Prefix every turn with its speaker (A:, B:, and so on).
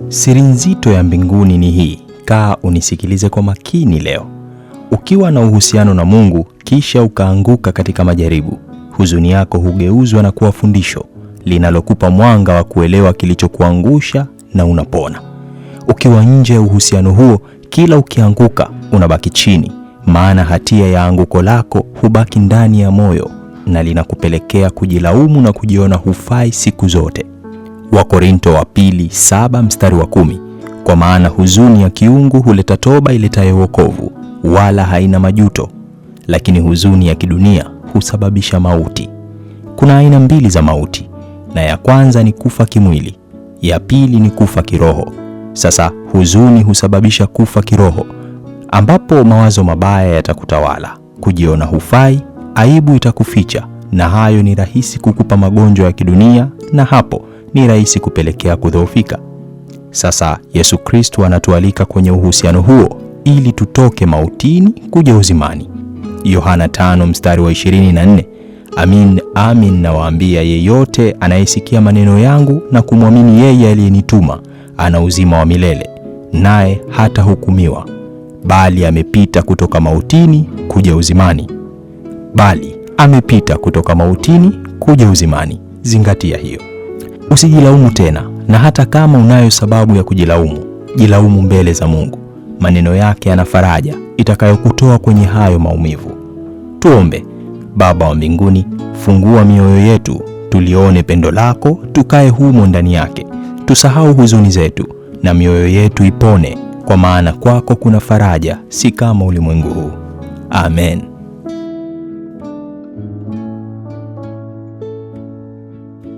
A: Siri nzito ya mbinguni ni hii. Kaa unisikilize kwa makini leo. Ukiwa na uhusiano na Mungu kisha ukaanguka katika majaribu, huzuni yako hugeuzwa na kuwa fundisho linalokupa mwanga wa kuelewa kilichokuangusha na unapona. Ukiwa nje ya uhusiano huo, kila ukianguka unabaki chini, maana hatia ya anguko lako hubaki ndani ya moyo na linakupelekea kujilaumu na kujiona hufai siku zote. Wakorintho wa pili 7:10, kwa maana huzuni ya kiungu huleta toba iletayo wokovu, wala haina majuto, lakini huzuni ya kidunia husababisha mauti. Kuna aina mbili za mauti, na ya kwanza ni kufa kimwili, ya pili ni kufa kiroho. Sasa huzuni husababisha kufa kiroho, ambapo mawazo mabaya yatakutawala, kujiona hufai, aibu itakuficha, na hayo ni rahisi kukupa magonjwa ya kidunia, na hapo ni rahisi kupelekea kudhoofika. Sasa Yesu Kristo anatualika kwenye uhusiano huo ili tutoke mautini kuja uzimani. Yohana 5:24, amin amin nawaambia, yeyote anayesikia maneno yangu na kumwamini yeye aliyenituma ana uzima wa milele, naye hatahukumiwa, bali amepita kutoka mautini kuja uzimani. Bali amepita kutoka mautini kuja uzimani. Zingatia hiyo. Usijilaumu tena, na hata kama unayo sababu ya kujilaumu, jilaumu mbele za Mungu. Maneno yake yana faraja itakayokutoa kwenye hayo maumivu. Tuombe. Baba wa mbinguni, fungua mioyo yetu tulione pendo lako, tukae humo ndani yake. Tusahau huzuni zetu na mioyo yetu ipone, kwa maana kwako kuna faraja, si kama ulimwengu huu. Amen.